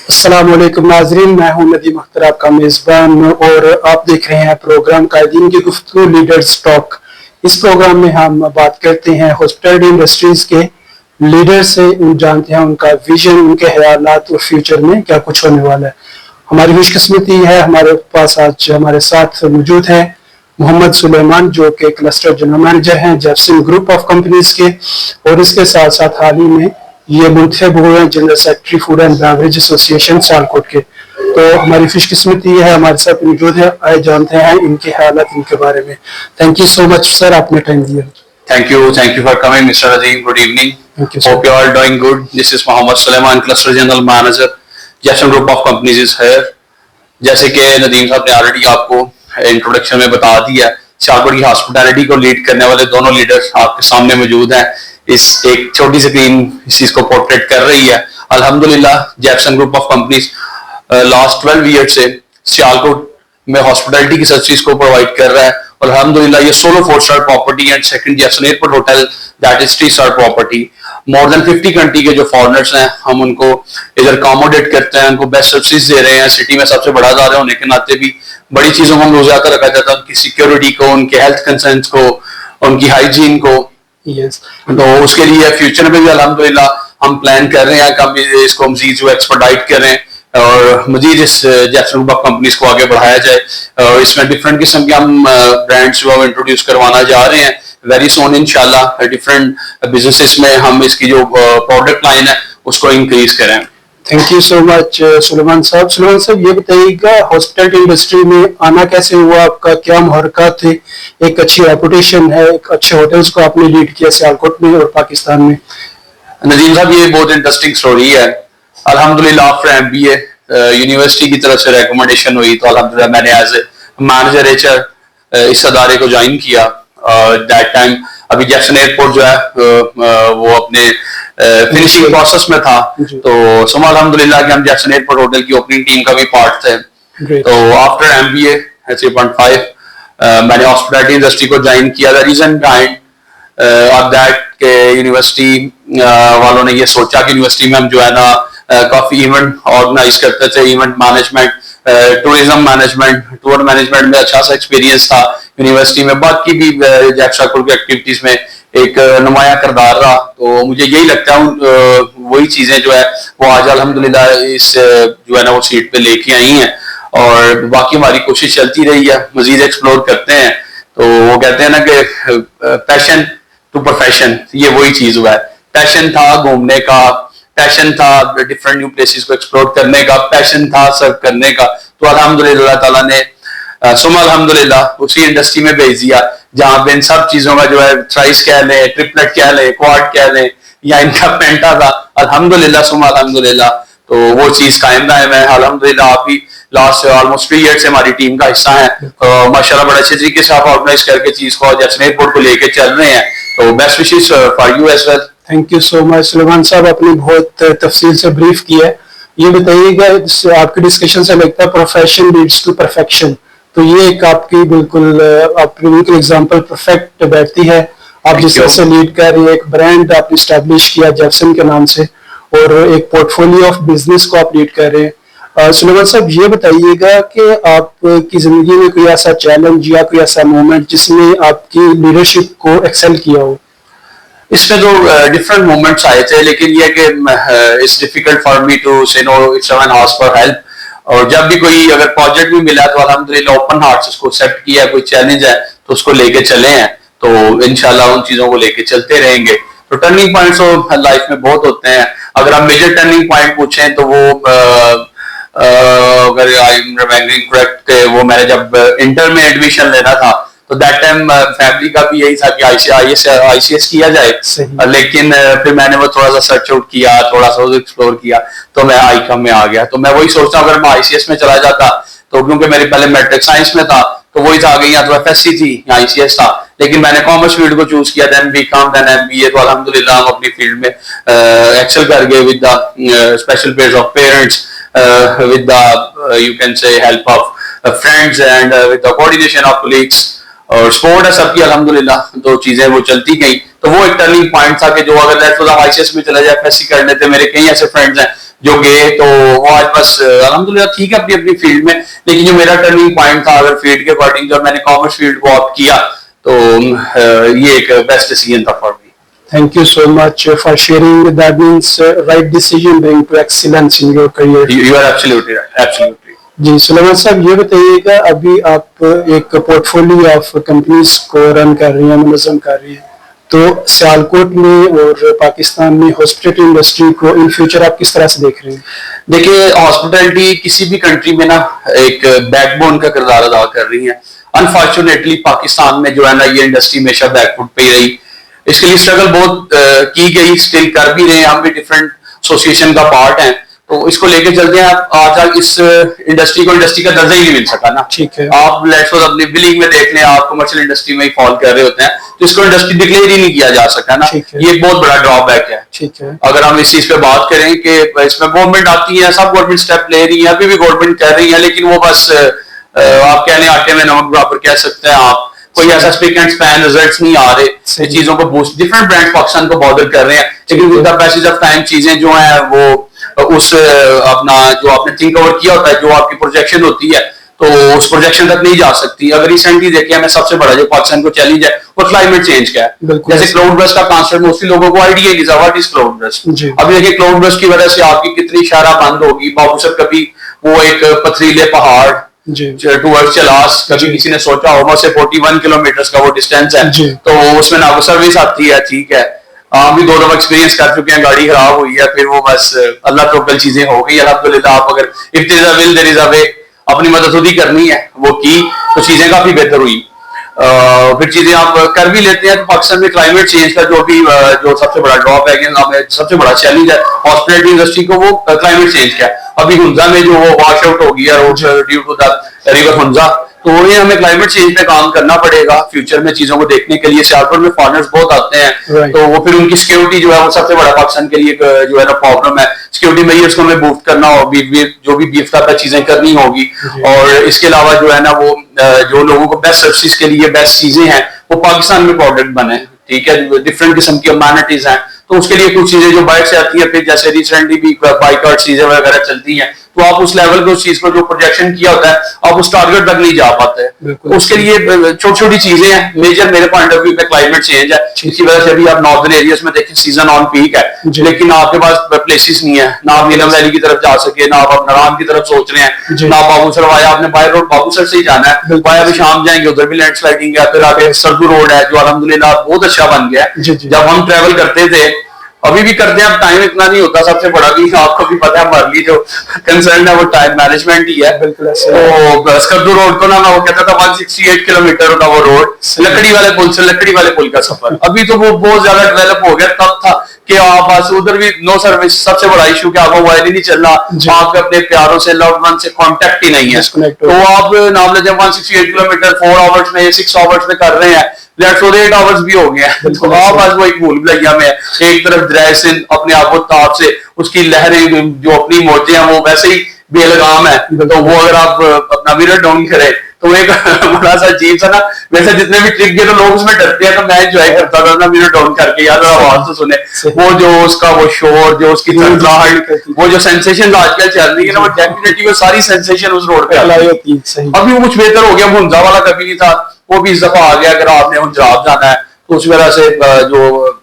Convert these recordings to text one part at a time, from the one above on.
अस्सलाम वालेकुम नाजरीन, मैं हूं नदीम अख्तर आपका मेज़बान और आप देख रहे हैं प्रोग्राम कायदीन की गुफ्तगू लीडर्स टॉक। इस प्रोग्राम में हम बात करते हैं हॉस्पिटैलिटी इंडस्ट्रीज के लीडर से, जानते हैं उनका विजन, उनके ख्यालात और फ्यूचर में क्या कुछ होने वाला है। हमारी खुशकिस्मती है, हमारे पास आज हमारे साथ मौजूद है मोहम्मद सुलेमान जो कि क्लस्टर जनरल मैनेजर हैं जैप्सन ग्रुप ऑफ कंपनीज के, और इसके साथ साथ हाल ही में ये मुंतखब हुए हैं general secretary food and beverage association Sialkot के। तो हमारी खुशकिस्मती है, हमारे साथ मौजूद है, आए जानते हैं इनके हालात, इनके बारे में। Thank you so much sir, आपने टाइम दिया। Thank you for coming, Mr. Azim. Good evening. Thank you, sir. Hope you are doing good. This is Mohammed Suleiman, Cluster General Manager, Jefferson Group of Companies is here. जैसे कि नदीम साहब ने already आपको introduction में बता दिया, सियालकोट की hospitality को लीड करने वाले दोनों लीडर्स आपके सामने मौजूद हैं। इस एक छोटी स्क्रीन इस चीज को पोर्ट्रेट कर रही है। अल्हम्दुलिल्लाह Jefson group of companies last 12 year से सियालकोट में हॉस्पिटैलिटी की सर्विस को प्रोवाइड कर रहा है। और अल्हम्दुलिल्लाह ये solo four star property and second Jefferson airport hotel that is three star property. More than 50 country के जो फॉरेनर्स हैं हम उनको इधर अकोमोडेट करते हैं, उनको बेस्ट सर्विस दे रहे हैं। सिटी में सबसे बड़ा अदारा होने के नाते भी बड़ी चीजों को हम रोजाकर रखा जाता है, उनकी सिक्योरिटी को, उनके हेल्थ कंसर्न्स को, उनकी हाइजीन को। यस, तो उसके लिए फ्यूचर में भी अल्हम्दुलिल्लाह हम प्लान कर रहे हैं कि इसको मजीद जो एक्सपर्टाइट करें और मजीद इस जेफसन ग्रुप ऑफ कंपनीज को आगे बढ़ाया जाए। और इसमें डिफरेंट किस्म के हम ब्रांड्स जो इंट्रोड्यूस करवाना जा रहे हैं वेरी सोन इंशाल्लाह। डिफरेंट बिजनेसेस में हम इसकी जो प्रोडक्ट लाइन है उसको इंक्रीज करें। Thank you so much Suleman साहब। सुलेमान साहब ये बताइएगा हॉस्पिटैलिटी इंडस्ट्री में आना कैसे हुआ, आपका क्या मुहरकत थे? एक अच्छी रेपुटेशन है, एक अच्छे होटल्स को आपने लीड किया सियालकोट में और पाकिस्तान में। नजीम साहब ये बहुत इंटरेस्टिंग स्टोरी है। अल्हम्दुलिल्लाह आफ्टर एमबीए यूनिवर्सिटी की तरफ से रिकमेंडेशन हुई तो अल्हम्दुलिल्लाह मैंने एज ए मैनेजर एचआर इस अदारे को ज्वाइन किया। दैट टाइम अभी जेफसन एयरपोर्ट जो है वो अपने फिनिशिंग प्रोसेस में था। तो सुमा अल्हम्दुलिल्लाह कि हम जेफसन एयरपोर्ट होटल की ओपनिंग टीम का भी पार्ट थे। तो आफ्टर एमबीए 3.5 मैंने हॉस्पिटैलिटी इंडस्ट्री को ज्वाइन किया। The reason behind of that के यूनिवर्सिटी वालों ने ये सोचा कि यूनिवर्सिटी में हम जो है ना काफी इवेंट ऑर्गेनाइज करते थे, event management, tourism management, tour management में अच्छा सा एक्सपीरियंस था यूनिवर्सिटी में। बाकी भी जेफसन की एक्टिविटीज में एक नुमाया किरदार रहा। तो मुझे यही लगता है वही चीजें जो है वो आज अल्हम्दुलिल्लाह इस जो है ना वो सीट पे लेके आई हैं। और बाकी हमारी कोशिश चलती रही है, मजीद एक्सप्लोर करते हैं। तो वो कहते हैं ना कि पैशन टू प्रोफेशन, ये वही चीज हुआ है। पैशन था घूमने का, पैशन था डिफरेंट न्यू प्लेसेस को एक्सप्लोर करने का, पैशन था सर्व करने का। तो अल्हम्दुलिल्लाह ताला ने सुमा अल्हम्दुलिल्लाह उसी इंडस्ट्री में भेज दिया जहां पे इन सब चीजों का जो है थ्राइस कह लें, ट्रिपलेट कह लें, क्वाड कह लें या इनका पेंटा था। अल्हम्दुलिल्लाह सुमा अल्हम्दुलिल्लाह तो वो चीज कायम है। मैं अल्हम्दुलिल्लाह आप भी लास्ट ऑलमोस्ट 3 ईयर से हमारी टीम का हिस्सा है। माशाल्लाह बड़े अच्छे तरीके से आप ऑर्गेनाइज करके चीज को जेफसन एयरपोर्ट को लेके चल रहे हैं। तो best wishes for you as well. Thank you so much Suleman साहब, आपने बहुत तफसील से ब्रीफ किया है। ये बताइएगा आपकी डिस्कशन से लगता है प्रोफेशन लीड्स टू परफेक्शन, तो ये एक आपकी बिल्कुल एग्जांपल परफेक्ट बैठती है। आप जिस तरह से लीड कर रही है, एक ब्रांड आपने स्टैब्लिश किया जेफसन के नाम से और एक पोर्टफोलियो ऑफ बिजनेस को आप लीड कर रहे हैं। सुलेमान साहब ये बताइएगा कि आपकी जिंदगी में कोई ऐसा चैलेंज या कोई ऐसा मोमेंट जिसमें आपकी लीडरशिप को एक्सेल किया हो? इसमें तो डिफरेंट मोमेंट्स आए थे, लेकिन ये कि it's difficult for me to say no if someone ask for help. और जब भी कोई अगर प्रोजेक्ट भी मिला तो अल्हम्दुलिल्लाह ओपन हार्ट से उसको एक्सेप्ट किया। कोई चैलेंज है तो उसको लेके चले हैं, तो इंशाल्लाह उन चीजों को लेके चलते रहेंगे। तो टर्निंग पॉइंट्स तो लाइफ में बहुत होते हैं। अगर आप मेजर टर्निंग पॉइंट पूछें तो वो अगर आई एम रिमेम्बरिंग करेक्ट वो मैंने जब इंटर में एडमिशन लेना था तो दैट टाइम फैमिली का भी यही था कि आईसीएस किया जाए। लेकिन फिर मैंने वो थोड़ा सा सर्च आउट किया, थोड़ा सा एक्सप्लोर किया तो मैं आईकॉम में आ गया। तो मैं वही सोचता हूँ अगर मैं आईसीएस में चला जाता तो क्योंकि मेरे पहले मैट्रिक साइंस में था तो वही था कि या तो एफएससी थी या आईसीएस था, लेकिन मैंने कॉमर्स फील्ड को चूज किया, देन बीकॉम, देन एमबीए। तो अल्हम्दुलिल्लाह हम अपनी फील्ड में एक्सेल कर गए with the special prayers of parents, with the you can say help of friends and with the coordination of colleagues. और स्पोर्ट है सबकी अल्हम्दुलिल्लाह, दो चीजें वो चलती गई। तो वो एक टर्निंग पॉइंट था कि जो अगर आईसीएस में चला जाए एफएससी करने थे। मेरे कई ऐसे फ्रेंड्स हैं जो गए तो वो आज बस अल्हम्दुलिल्लाह ठीक है अपनी अपनी फील्ड में। लेकिन जो मेरा टर्निंग पॉइंट था अगर फील्ड के अकॉर्डिंग, जब मैंने कॉमर्स फील्ड को ऑप्ट किया तो ये एक बेस्ट डिसीजन था for me. Thank you so much for sharing. That means right decision bring to excellence in your career. You are absolutely right, absolutely. जी सुलेमान साहब, ये बताइएगा, अभी आप एक पोर्टफोलियो ऑफ कंपनीज को रन कर रही हैं, मुनज़्ज़म कर रही हैं, तो सियालकोट में और पाकिस्तान में हॉस्पिटैलिटी इंडस्ट्री को इन फ्यूचर आप किस तरह से देख रहे हैं? देखिए, हॉस्पिटैलिटी किसी भी कंट्री में ना एक बैकबोन का किरदार अदा कर रही है। अनफॉर्चुनेटली पाकिस्तान में जो है ना ये इंडस्ट्री हमेशा बैकफुट पे ही रही। इसके लिए स्ट्रगल बहुत की गई, स्टिल कर भी रहे हैं, हम भी डिफरेंट एसोसिएशन का पार्ट हैं, तो इसको लेके चलते हैं। आज तक इस इंडस्ट्री को इंडस्ट्री का दर्जा ही नहीं मिल सका ना। ठीक है। आप लेट्स सपोज अपनी बिलिंग में देख लें, आप कमर्शियल इंडस्ट्री में ही फॉल कर रहे होते हैं, तो इसको इंडस्ट्री डिक्लेयर ही नहीं किया जा सका ना। ये एक बहुत बड़ा ड्रॉबैक है। ठीक है। अगर हम इस चीज पे बात करें कि इसमें गवर्नमेंट आती है, सब गवर्नमेंट स्टेप ले रही है, अभी भी गवर्नमेंट कर रही है, लेकिन वो बस आप कहने आटे में नमक बराबर कह सकते हैं आप, कोई ऐसा स्पिक एंड स्पैन रिजल्ट्स नहीं आ रहे। ये चीजों को बूस्ट डिफरेंट ब्रांड्स पाकिस्तान को बॉदर कर रहे हैं, लेकिन with the passage of time चीजें जो हैं वो उस अपना जो आपने थिंक ओवर किया होता है, जो आपकी प्रोजेक्शन होती है, तो उस प्रोजेक्शन तक नहीं जा सकती। अगर रिसेंटली देखिए, हमें सबसे बड़ा जो पाकिस्तान को चैलेंज है वो क्लाइमेट चेंज का है। जैसे क्लाउड बर्स्ट का कांसेप्ट मोस्टली लोगों को आइडिया नहीं था, व्हाट इज क्लाउड बर्स्ट। अभी देखिए, क्लाउड बर्स्ट की वजह से आपकी कितनी शहरा बंद होगी। बाबू सर कभी वो एक पथरीले पहाड़ टूवर्ड्स चलास, कभी किसी ने सोचा होगा से 41 किलोमीटर का वो डिस्टेंस है, तो उसमें ना वो सर्विस आती है, ठीक है। हम भी दो दफा एक्सपीरियंस कर चुके हैं, गाड़ी खराब हुई है, फिर वो बस अल्लाह तवक्कल चीजें हो गई अल्हम्दुलिल्लाह। आप अगर if there is a will there is a way, अपनी मदद खुद ही करनी है, वो की तो चीजें काफी बेहतर हुई। फिर चीजें आप कर भी लेते हैं। तो पाकिस्तान में क्लाइमेट चेंज का जो सबसे बड़ा ड्रॉप है, सबसे बड़ा चैलेंज है हॉस्पिटैलिटी इंडस्ट्री को, वो क्लाइमेट चेंज का है। अभी हुंजा में जो वो वॉश आउट हो गया road due to the river Hunza, तो ये हमें क्लाइमेट चेंज पे काम करना पड़ेगा फ्यूचर में चीजों को देखने के लिए। सियालकोट में फॉरेनर्स बहुत आते हैं, तो वो फिर उनकी सिक्योरिटी जो है वो सबसे बड़ा पाकिस्तान के लिए जो है ना प्रॉब्लम है। सिक्योरिटी मेजर्स को हमें बूस्ट करना होगी, जो भी बीफ का चीजें करनी होगी, और इसके अलावा जो है ना वो जो लोगों को बेस्ट सर्विसेज के लिए बेस्ट चीजें हैं वो पाकिस्तान में प्रोडक्ट बने, ठीक है। डिफरेंट किस्म की अमेनिटीज हैं, तो उसके लिए कुछ चीजें जो बाहर से आती है, फिर जैसे रिसेंटली भी बाइकआउट चीजें वगैरह चलती हैं, तो आप उस लेवल पे उस चीज को जो प्रोजेक्शन किया होता है आप उस टारगेट तक नहीं जा पाते। उसके लिए छोटी छोटी चीजें हैं। मेजर मेरे पॉइंट ऑफ व्यू में क्लाइमेट चेंज है, इसकी वजह से अभी आप नॉर्दर्न एरियाज में देखिए सीजन ऑन पीक है, लेकिन आपके पास प्लेसेस नहीं है, ना आप नीलम वैली की तरफ जा सके, ना आप नारायण की तरफ सोच रहे हैं, ना बाबूसर वाया आपने बाय रोड बाबूसर से ही जाना है, वाया भी शाम जाएंगे, उधर भी लैंड स्लाइडिंग है। फिर आगे सरदू रोड है जो अल्हम्दुलिल्लाह बहुत अच्छा बन गया है। जब हम ट्रेवल करते थे, अभी भी करते हैं, अब टाइम इतना नहीं होता। सबसे बड़ा भी आपको भी पता है, हमारे जो कंसर्न है वो टाइम मैनेजमेंट ही है। तो स्कर्दू रोड को ना मैं वो कहता था 168 किलोमीटर का वो रोड, लकड़ी वाले पुल से लकड़ी वाले पुल का सफर। अभी तो वो बहुत ज्यादा डेवलप हो गया। तब था कि आप बस उधर भी नो सर्विस, सबसे बड़ा इशू क्या आपको मोबाइल ही नहीं चल रहा, आपके अपने प्यारों से लव्ड वन से कांटेक्ट ही नहीं है। तो आप नाम ले जब 168 किलोमीटर 4 आवर्स में 6 आवर्स में कर रहे हैं, लेट्स सो 8 आवर्स भी हो गया, तो आप आज वो एक भूल भुलैया में एक तरफ दरिया सिंध अपने आप ताप से उसकी लहरें जो अपनी मौजें हैं वो वैसे ही बेलगाम है, तो वो अगर आप अपना मिरर डाउन करें तो एक बड़ा सा अजीब सा ना, वैसे जितने भी ट्रिक गए तो लोग उसमें डरते हैं, तो मैं एंजॉय करता था ना मिरर डाउन करके, यार आवाज तो सुने, वो जो उसका वो शोर, जो उसकी थरथराहट, वो जो सेंसेशन आजकल चल रही है ना, वो डेफिनेटली वो सारी सेंसेशन उस रोड पे अप्लाई होती है। अभी वो कुछ बेहतर हो गया, हुंजा वाला कभी नहीं था, वो भी इस दफा आ गया। अगर आपने हुंजाब जाना है तो उस वजह से जो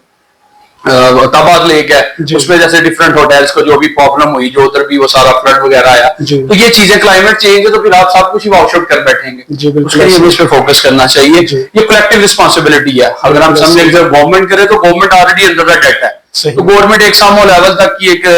ताबाद लेक है उसमें जैसे डिफरेंट होटल्स को जो भी प्रॉब्लम हुई, जो उधर भी वो सारा फ्लड वगैरह आया, तो ये चीजें क्लाइमेट चेंज है, तो फिर आप सब कुछ ही वॉश आउट कर बैठेंगे। उसके लिए इस पे फोकस करना चाहिए। ये कलेक्टिव रिस्पॉन्सिबिलिटी है। अगर हम समझे गवर्नमेंट करे तो government already under the debt है, तो गवर्नमेंट एक सम लेवल तक की एक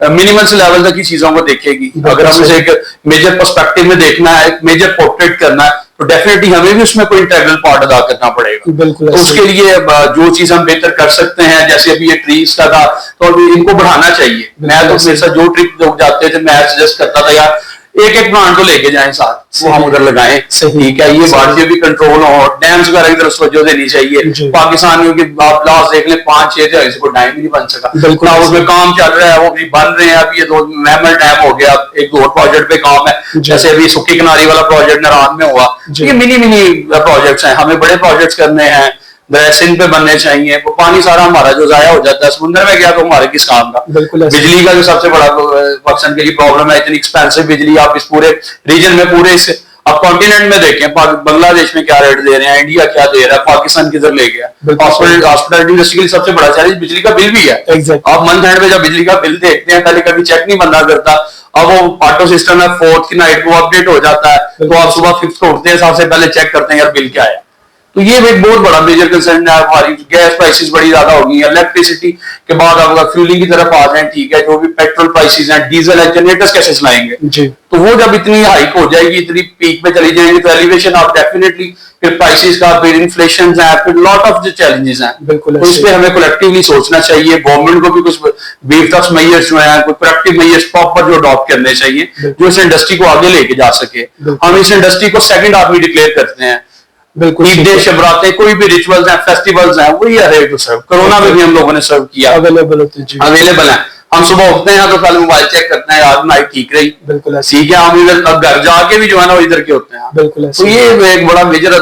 मिनिमम से लेवल तक की चीजों को देखेगी। अगर हम इसे एक मेजर पर्सपेक्टिव में देखना है, एक मेजर पोर्ट्रेट करना है, तो डेफिनेटली हमें भी उसमें कोई इंटेग्रल पार्ट अदा करना पड़ेगा। तो उसके लिए जो चीज हम बेहतर कर सकते हैं, जैसे अभी ये ट्रीज का था, तो इनको बढ़ाना चाहिए। मैं तो मेरे साथ जो ट्रिप लोग जाते थे, मैं सजेस्ट करता था यार एक प्लांट तो लेके जाएं साथ, वो हम उधर लगाएं, ठीक है। ये बारिशें भी कंट्रोल हो, डैम्स वगैरह की तरफ तवज्जो देनी चाहिए। पाकिस्तान की आप लास्ट देख लें 5-6 थे, इसको डैम ही नहीं बन सका, ना उसमें काम चल रहा है, वो भी बन रहे हैं। अब ये 2 मैमल डैम हो गया, एक और प्रोजेक्ट पे काम है, जैसे अभी सुक्की किनारी वाला प्रोजेक्ट नारायण में हुआ। ये मिनी प्रोजेक्ट्स हैं, हमें बड़े प्रोजेक्ट्स करने हैं। ड्रेसिंग पे बनने चाहिए, वो पानी सारा हमारा जो जाया हो जाता है समुद्र में गया तो हमारे किस काम का। बिल्कुल ऐसे। बिजली का जो सबसे बड़ा पाकिस्तान के लिए प्रॉब्लम है, इतनी एक्सपेंसिव बिजली आप इस पूरे रीजन में, पूरे इस आप कॉन्टिनेंट में देखें, बांग्लादेश में क्या रेट दे रहे हैं, इंडिया क्या दे रहा है, पाकिस्तान किधर ले गया। हॉस्पिटलिटी इंडस्ट्री के लिए सबसे बड़ा चैलेंज बिजली का बिल भी है। आप मंथ एंड में जब बिजली का बिल देखते हैं, पहले कभी चेक नहीं बंदा करता, अब वो ऑटो सिस्टम है, फोर्थ की नाइट को अपडेट हो जाता है, तो आप सुबह फिफ्थ को उठते हैं, सबसे पहले चेक करते हैं यार बिल क्या है। तो ये एक बहुत बड़ा मेजर कंसर्न है। हमारी गैस प्राइसेस बड़ी ज्यादा हो गई है, इलेक्ट्रिसिटी के बाद आप अगर फ्यूलिंग की तरफ आ जाए, ठीक है, जो भी पेट्रोल प्राइसेस हैं, डीजल है, जनरेटर्स कैसे चलाएंगे जी। तो वो जब इतनी हाइक हो जाएगी, इतनी पीक पे चली जाएंगी, तो एलिवेशन ऑफ डेफिनेटली फिर प्राइसेस का, फिर इन्फ्लेशन है, फिर लॉट ऑफ जो चैलेंजेस हैं, बिल्कुल। तो इस पे हमें कलेक्टिवली सोचना चाहिए, गवर्नमेंट को भी कुछ बेफतस मेजर्स जो है, कोई प्रोएक्टिव मेजर्स प्रॉपर जो अडॉप्ट करने चाहिए, जो इस इंडस्ट्री को आगे लेके जा सके। हम इस इंडस्ट्री को सेकंड आर्मी डिक्लेयर करते हैं, बिल्कुल। ईद, शबरातें, कोई भी रिचुअल्स हैं, फेस्टिवल्स हैं, वही है रेडी टू सर्व। कोरोना में भी हम लोगों ने सर्व किया, अवेलेबल होते हैं, अवेलेबल है। हम सुबह उठते हैं तो पहले मोबाइल चेक करते हैं, यार नाइट ठीक रही, बिल्कुल ठीक है। हम इधर घर जाके भी जो है ना वो इधर के होते हैं, बिल्कुल। तो ये एक बड़ा मेजर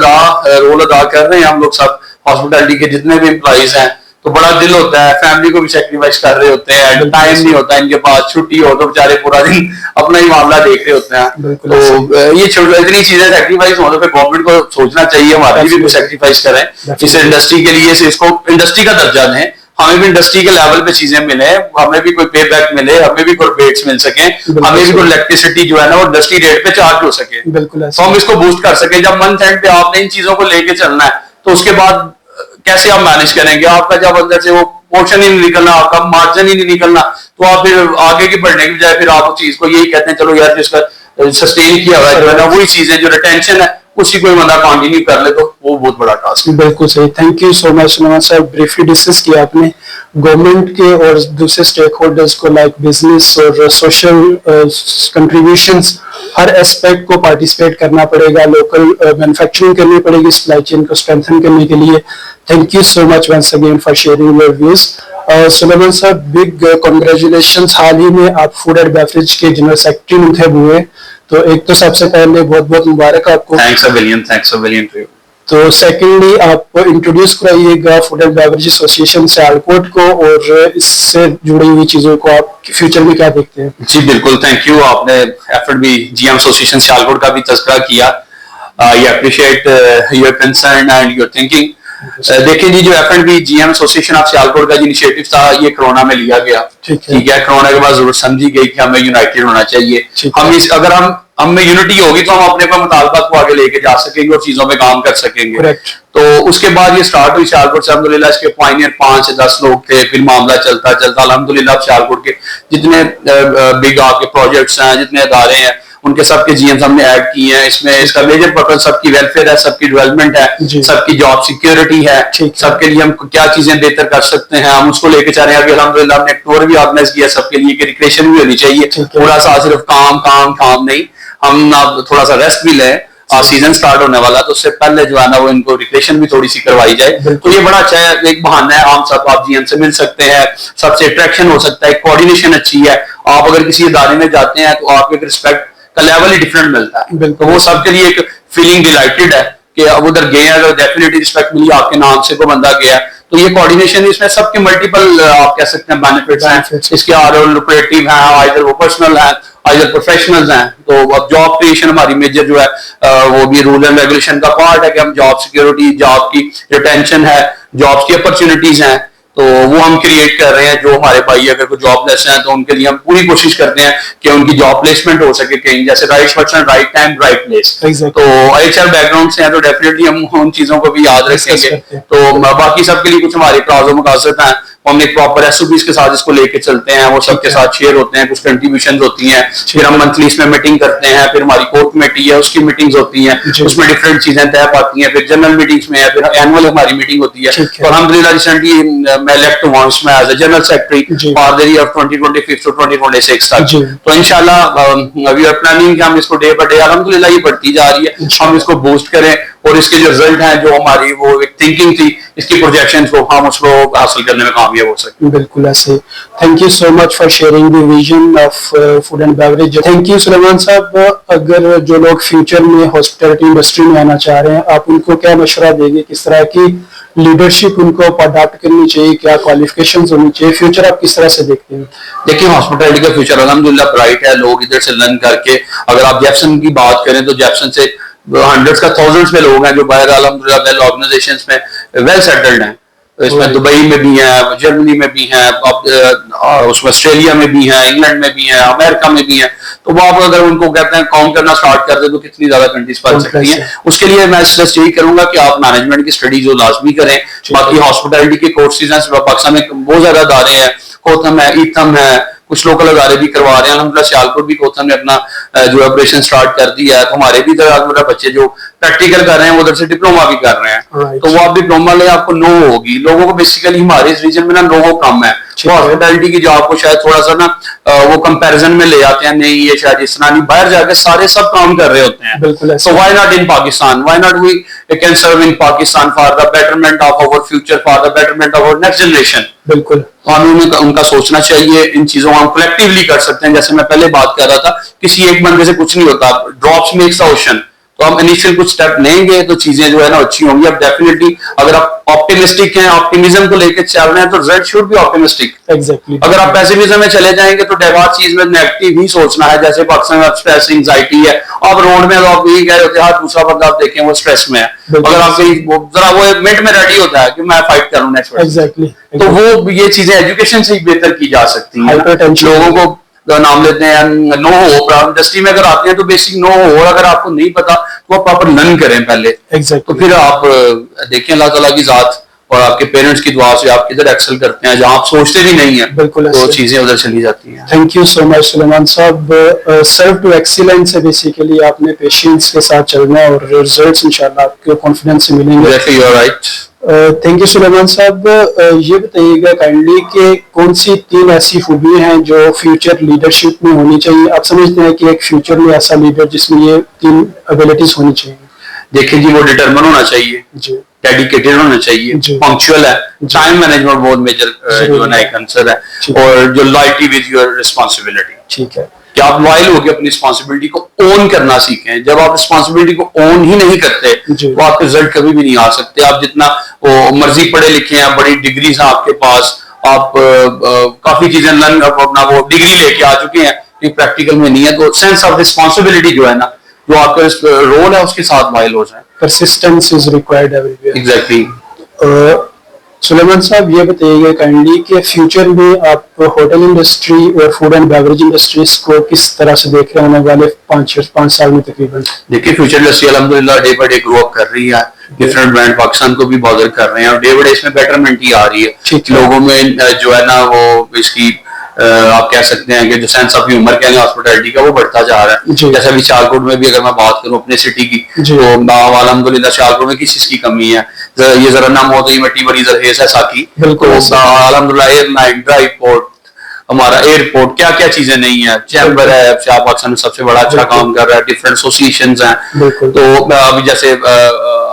रोल अदा कर रहे हैं हम लोग सब, हॉस्पिटलिटी के जितने भी एम्प्लॉइज हैं। तो बड़ा दिल होता है, फैमिली को भी सेक्रीफाइस कर रहे होते हैं, टाइम नहीं होता इनके पास, छुट्टी हो तो बेचारे पूरा दिन अपना ही मामला देख रहे होते हैं। तो ये इतनी चीजें सेक्रीफाइस हो तो फिर गवर्नमेंट को सोचना चाहिए हमारे भी सेक्रीफाइस करें इस इंडस्ट्री के लिए, इसको इंडस्ट्री का दर्जा दें, हमें भी इंडस्ट्री के लेवल पे चीजें मिले, हमें भी कोई पे बैक मिले, हमें भी कोई रेट्स मिल सके, हमें भी कोई इलेक्ट्रिसिटी जो है ना वो इंडस्ट्री रेट पे चार्ज हो सके, बिल्कुल। तो हम इसको बूस्ट कर सके। जब मंथ एंड पे आपने इन चीजों को लेके चलना है तो उसके बाद कैसे आप मैनेज करेंगे? आपका जब अंदर से वो पोर्शन ही नहीं निकलना, आपका मार्जिन ही नहीं निकलना, तो आप फिर आगे की बढ़ने की बजाय फिर आप उस चीज को यही कहते हैं चलो यार जिसका सस्टेन किया हुआ है वही चीजें जो रिटेंशन है उसी कोई बंदा कंटिन्यू कर ले, तो वो बहुत बड़ा टास्क है। बिल्कुल सही, thank you so much Nawaz साहब। ब्रीफली डिस्कस किया आपने गवर्नमेंट के और दूसरे स्टेक होल्डर्स को, लाइक बिजनेस और सोशल कंट्रीब्यूशंस, हर एस्पेक्ट को पार्टिसिपेट करना पड़ेगा, लोकल मैन्युफैक्चरिंग करनी पड़ेगी सप्लाई चेन को स्ट्रेंथन करने के लिए। Thank you so much once again for sharing your views. Suleman साहब, बिग कॉन्ग्रेचुलेशंस, हाल ही में आप फूड एंड बेवरेज के जनरल सेक्रेटरी मुंतखब हुए, तो एक तो सबसे पहले बहुत बहुत मुबारक आपको। Thanks a billion to you. तो सेकेंडली आप इंट्रोड्यूस कराइएगा food and beverage association Sialkot को और इससे जुड़ी हुई चीजों को आप फ्यूचर में क्या देखते हैं? जी बिल्कुल, थैंक यू। आपने एफएनबी जीएम एसोसिएशन सियालकोट का भी तज़किरा किया। I appreciate your concern and your thinking. देखिए जी, जो एफएनबी जीएम एसोसिएशन ऑफ सियालकोट का जो इनिशिएटिव था ये कोरोना में लिया गया, ठीक है। कोरोना के बाद जरूरत समझी गई कि हमें यूनाइटेड होना चाहिए। हम इस अगर हम में यूनिटी होगी तो हम अपने मुतालबात को आगे लेके जा सकेंगे और चीजों पे काम कर सकेंगे। तो उसके बाद ये स्टार्ट हुई सियालकोट से। अल्हम्दुलिल्लाह इसके पायनियर 5 से 10 लोग थे, फिर मामला चलता चलता अल्हम्दुलिल्लाह सियालकोट के जितने बिग आपके प्रोजेक्ट्स हैं, जितने अदारे हैं, उनके सबके जीएम्स हमने ऐड किए हैं। इसमें इसका मेजर पर्पस सबकी वेलफेयर है, सबकी डेवलपमेंट है, सबकी जॉब सिक्योरिटी है, सबके लिए हम क्या चीजें बेहतर कर सकते हैं हम उसको लेके चल रहे हैं। अभी अल्हम्दुलिल्लाह हमने एक टूर भी ऑर्गेनाइज किया सबके लिए कि रिक्रिएशन भी होनी चाहिए, पूरा सा सिर्फ काम काम काम नहीं, हम अब थोड़ा सा रेस्ट भी लें। सीजन स्टार्ट होने वाला तो उससे पहले जो है ना वो इनको रिक्रिएशन भी थोड़ी सी करवाई जाए। तो ये बड़ा अच्छा है, एक बहाना है, हम सब आप जीएम से मिल सकते हैं, सबसे अट्रैक्शन हो सकता है, कोऑर्डिनेशन अच्छी है। आप अगर किसी इदारे में जाते हैं तो आपको एक रिस्पेक्ट का लेवल ही डिफरेंट मिलता है, तो वो सबके लिए एक फीलिंग डिलाइटेड है कि अब उधर गए हैं तो डेफिनेटली रिस्पेक्ट मिली, आपके नाम से को बंदा गया। तो ये कोऑर्डिनेशन, इसमें सबके मल्टीपल आप कह सकते हैं बेनिफिट्स हैं। इसके लुक्रेटिव हैं, आइदर वो पर्सनल हैं, आइदर प्रोफेशनल्स हैं। तो अब जॉब क्रिएशन हमारी मेजर जो है वो भी रूल एंड रेगुलेशन का पार्ट है कि हम जॉब सिक्योरिटी, जॉब की रिटेंशन है, जॉब्स की अपॉर्चुनिटीज हैं, तो वो हम क्रिएट कर रहे हैं। जो हमारे भाई अगर कोई जॉबलेस हैं तो उनके लिए हम पूरी कोशिश करते हैं कि उनकी जॉब प्लेसमेंट हो सके कहीं, जैसे right person right time right place. तो एचआर बैकग्राउंड से हैं तो डेफिनेटली हम उन चीजों को भी याद रखेंगे। तो बाकी सबके लिए कुछ हमारे क्लास मकासद हैं, हम एक प्रॉपर एसओपीज के साथ इसको लेके चलते हैं, वो सबके साथ शेयर होते हैं, कुछ कंट्रीब्यूशन होती हैं, फिर हम मंथली इसमें मीटिंग करते हैं, फिर हमारी कोर कमेटी है उसकी मीटिंग्स होती हैं, उसमें डिफरेंट चीजें तय पाती हैं, फिर जनरल मीटिंग्स में है, फिर एनुअल हमारी मीटिंग होती है। तो अल्हम्दुलिल्लाह रिसेंटली मैं इलेक्ट हुआ उसमें as a general secretary for the year 2025 to 2026 तक। तो इंशाल्लाह वी आर प्लानिंग कि हम इसको डे बाय डे अल्हम्दुलिल्लाह ये बढ़ती जा रही है, हम इसको बूस्ट करें और इसके जो रिजल्ट हैं, जो हमारी वो एक थिंकिंग थी, इसकी प्रोजेक्शंस को हम उसको हासिल करने में कामयाब हो सकते हैं। बिल्कुल ऐसे। Thank you so much for sharing the vision of food and beverage. Thank you Suleman साहब। अगर जो लोग फ्यूचर में हॉस्पिटैलिटी इंडस्ट्री में आना चाह रहे हैं, आप उनको क्या मशवरा देंगे, किस तरह की लीडरशिप उनको अडॉप्ट करनी चाहिए, क्या क्वालिफिकेशंस होनी चाहिए, फ्यूचर आप किस तरह से देखते हैं? देखिए हॉस्पिटैलिटी का फ्यूचर अल्हम्दुलिल्लाह ब्राइट है। लोग इधर से लर्न करके, अगर आप जैक्सन की बात करें तो जैक्सन से हंड्रेड्स का थाउजेंड्स में लोग हैं जो बाहर अल्हम्दुलिल्लाह वेल ऑर्गेनाइजेशंस में वेल सेटल्ड हैं। तो इसमें दुबई में भी हैं, जर्मनी में भी हैं, उसमें ऑस्ट्रेलिया में भी हैं, इंग्लैंड में भी हैं, अमेरिका में भी हैं। तो वो आप अगर उनको कहते हैं काउंट करना स्टार्ट कर दे तो कितनी ज्यादा कंट्रीज बन सकती हैं। उसके लिए मैं सजेस्ट यही करूंगा कि आप मैनेजमेंट की स्टडी जो लाजमी करें। बाकी हॉस्पिटैलिटी के कोर्सेज हैं पाकिस्तान में बहुत ज्यादा अदारे हैं, कोथम है, ईथम है, कुछ लोकल अदारे भी करवा रहे हैं। अल्हम्दुलिल्लाह सियालकोट भी कोथम ने अपना जो ऑपरेशन स्टार्ट कर दिया है। तो हमारे भी इधर बच्चे जो प्रैक्टिकल कर रहे हैं वो उधर से डिप्लोमा भी कर रहे हैं। तो वो आप डिप्लोमा ले, आपको नो होगी। लोगों को बेसिकली हमारे इस रीजन में ना लोगों कम है, हॉस्पिटैलिटी की जॉब को शायद थोड़ा सा ना वो कंपैरिजन में ले आते हैं, नहीं ये शायद इस तरह नहीं, बाहर जाके सारे सब काम कर रहे होते हैं। So why not in Pakistan? Why not we can serve in Pakistan for the betterment of our future, for the betterment of our next generation? बिल्कुल, हमें उनका सोचना चाहिए। इन चीजों को हम कलेक्टिवली कर सकते हैं। जैसे मैं पहले बात कर रहा था, किसी एक बंदे से कुछ नहीं होता, ड्रॉप्स मेक्स द ओशन। तो हम इनिशियल कुछ स्टेप लेंगे तो चीजें जो है ना अच्छी होंगी। अब डेफिनेटली अगर आप ऑप्टिमिस्टिक हैं, ऑप्टिमिज्म को लेकर चल रहे हैं तो result should be optimistic. Exactly. अगर आप पेसिमिज्म में चले जाएंगे तो हर चीज में नेगेटिव ही सोचना है। जैसे पाकिस्तान में स्ट्रेस एंजाइटी है, आप रोड में आप यही कह रहे होते हैं, दूसरा बंदा आप देखें वो स्ट्रेस में है, अगर आप जरा वो मिनट में रेडी होता है कि मैं फाइट करूं नेक्स्ट। एग्जैक्टली। तो वो ये चीजें एजुकेशन से ही बेहतर की जा सकती हैं। लोगों को नाम लेते हैं नो हो, इंडस्ट्री में अगर आते हैं तो बेसिक नो हो, और अगर आपको नहीं पता तो आप प्रॉपर लर्न करें पहले। exactly. तो फिर आप देखें अल्लाह ताला की जात और आपके पेरेंट्स की दुआ से आप किधर एक्सेल करते हैं, जहां आप सोचते भी नहीं है तो चीजें उधर चली जाती हैं। Thank you so much Suleman साहब। सर्व टू एक्सीलेंस है बेसिकली, आपने पेशेंस के साथ चलना है और रिजल्ट्स इंशाल्लाह आपको कॉन्फिडेंस से मिलेंगे। You are right. Thank you Suleman साहब। ये बताइएगा काइंडली कि कौन सी 3 ऐसी खूबियां हैं जो फ्यूचर लीडरशिप में होनी चाहिए? आप समझते हैं कि एक फ्यूचर में ऐसा लीडर जिसमें ये 3 एबिलिटीज होनी चाहिए? देखिए जी, वो डिटरमिन होना चाहिए जी, डेडिकेटेड होना चाहिए, पंक्चुअल है, टाइम मैनेजमेंट बहुत मेजर जो है एक आंसर है, और जो लॉयल्टी विद योर रिस्पांसिबिलिटी। ठीक है कि आप लॉयल होकर अपनी रिस्पांसिबिलिटी को ओन करना सीखें। जब आप रिस्पांसिबिलिटी को ओन ही नहीं करते तो आपके रिजल्ट कभी भी नहीं आ सकते। आप जितना मर्जी पढ़े लिखे हैं, बड़ी डिग्री है आपके पास, आप काफी चीजें लर्न अपना वो डिग्री लेके आ चुके हैं, लेकिन प्रैक्टिकल में नहीं है। तो सेंस ऑफ रिस्पांसिबिलिटी जो है ना, जो आपका रोल है उसके साथ माइल हो जाए। Persistence is required everywhere. Exactly. Suleman साहब ये बताइएगा काइंडली कि फ्यूचर में आप होटल इंडस्ट्री और फूड एंड बेवरेज इंडस्ट्रीज को किस तरह से देख रहे हैं आने वाले 5 साल में तकरीबन? देखिए फ्यूचर इंडस्ट्री अल्हम्दुलिल्लाह day by day grow up कर रही है। डिफरेंट ब्रांड पाकिस्तान को भी बॉदर कर रहे हैं और डे बाय डे इसमें बेटरमेंट ही आ रही है। लोगों में जो है ना वो इसकी आप कह सकते हैं कि जो सेंस ऑफ ह्यूमर कहेंगे हॉस्पिटैलिटी का, वो बढ़ता जा रहा है। जैसे अभी सियालकोट में भी अगर मैं बात करूं अपने सिटी की, तो अल्हम्दुलिल्लाह सियालकोट में किस चीज की कमी है? ये जरा नाम हो तो ये मट्टी बड़ी जरखेज है साकी, तो अल्हम्दुलिल्लाह एयरलाइन, ड्राई पोर्ट, हमारा एयरपोर्ट, क्या क्या चीजें नहीं है, चैम्बर है, पाकिस्तान में सबसे बड़ा अच्छा काम कर रहा है, डिफरेंट एसोसिएशंस हैं। तो अभी जैसे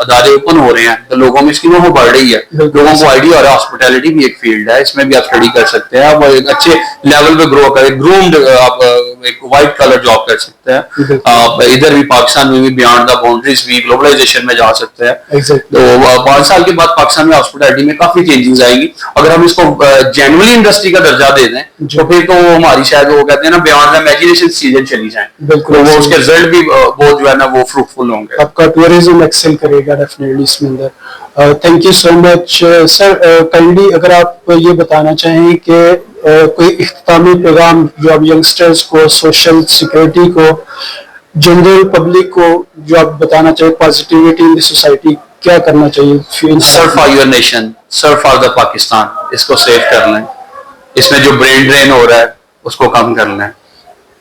अदारे ओपन हो रहे हैं तो लोगों में इसकी नोह बढ़ रही है, लोगों को आइडिया हो रहा है हॉस्पिटैलिटी भी एक फील्ड है, इसमें भी आप स्टडी कर सकते हैं, आप एक अच्छे लेवल पे ग्रो करें, ग्रूम्ड आप एक व्हाइट कलर जॉब कर सकते हैं। आप इधर भी पाकिस्तान में भी बियॉन्ड द बाउंड्रीज भी ग्लोबलाइजेशन में जा सकते हैं। तो 5 साल के बाद पाकिस्तान में हॉस्पिटैलिटी में काफी चेंजेस आएंगी अगर हम इसको जेन्युइनली इंडस्ट्री का दर्जा दे दें, तो फिर तो हमारी शायद वो कहते हैं ना बियॉन्ड द इमेजिनेशन चीजें चली जाएं, तो वो उसके रिजल्ट भी बहुत जो है ना वो फ्रूटफुल होंगे। आपका टूरिज्म एक्सेल करेगा डेफिनेटली इसमें अंदर। Thank you so much sir. Kindly अगर आप ये बताना चाहें कि कोई इख्तितामी पैगाम जो आप यंगस्टर्स को, सोशल सिक्योरिटी को, जनरल पब्लिक को जो आप बताना चाहिए, पॉजिटिविटी इन द सोसाइटी, क्या करना चाहिए? Serve for your nation, serve for the Pakistan, इसको सेव करना है। इसमें जो ब्रेन ड्रेन हो रहा है उसको कम करना है।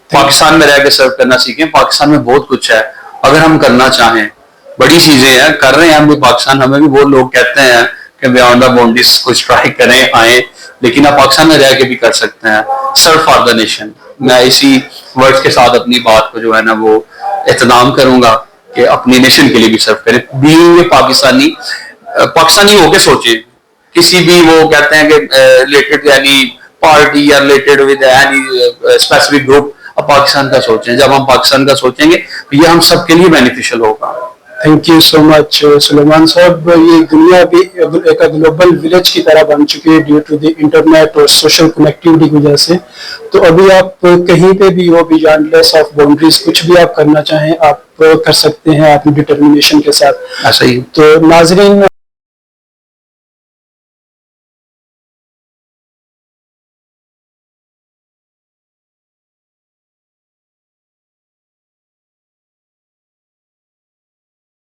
पाकिस्तान में रह के सर्व करना सीखें। पाकिस्तान में बहुत कुछ है अगर हम करना चाहें, बड़ी चीजें हैं, कर रहे हैं हम भी पाकिस्तान। हमें भी बहुत लोग कहते हैं कि बियॉन्ड द बाउंड्रीज कुछ ट्राई करें, आए, लेकिन आप पाकिस्तान में रह के भी कर सकते हैं। सर्व फॉर द नेशन, मैं इसी वर्ड्स के साथ अपनी बात को जो है ना वो एहतराम करूंगा कि अपनी नेशन के लिए भी सर्व करें। बीइंग पाकिस्तानी, पाकिस्तानी होके सोचे, किसी भी वो कहते हैं कि रिलेटेड यानी पार्टी या related with any specific group, अब पाकिस्तान का सोचें। जब हम पाकिस्तान का सोचेंगे तो ये हम सबके लिए बेनिफिशियल होगा। Thank you so much Suleman साहब। ये दुनिया भी एक ग्लोबल विलेज की तरह बन चुकी है ड्यू टू द इंटरनेट और सोशल कनेक्टिविटी की वजह से। तो अभी आप कहीं पे भी हो, बियॉन्डलेस ऑफ बाउंड्रीज, कुछ भी आप करना चाहें आप कर सकते हैं अपनी डिटर्मिनेशन के साथ। ऐसा ही। तो नाजरीन,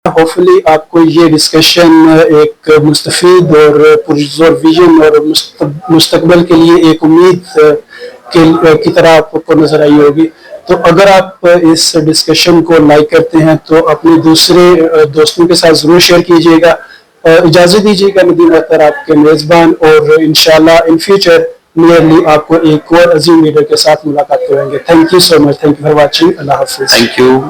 होपफुली आपको ये डिस्कशन एक मुस्तफीद और पुरजोर विजन और मुस्तकबल के लिए एक उम्मीद की तरह आपको नजर आई होगी। तो अगर आप इस डिस्कशन को लाइक करते हैं तो अपने दूसरे दोस्तों के साथ जरूर शेयर कीजिएगा। इजाजत दीजिएगा, नदीम अख्तर आपके मेजबान, और इंशाल्लाह इन फ्यूचर नियरली आपको एक और अजीम लीडर के साथ मुलाकात करेंगे। Thank you so much, thank you for watching. Allah Hafiz. Thank you.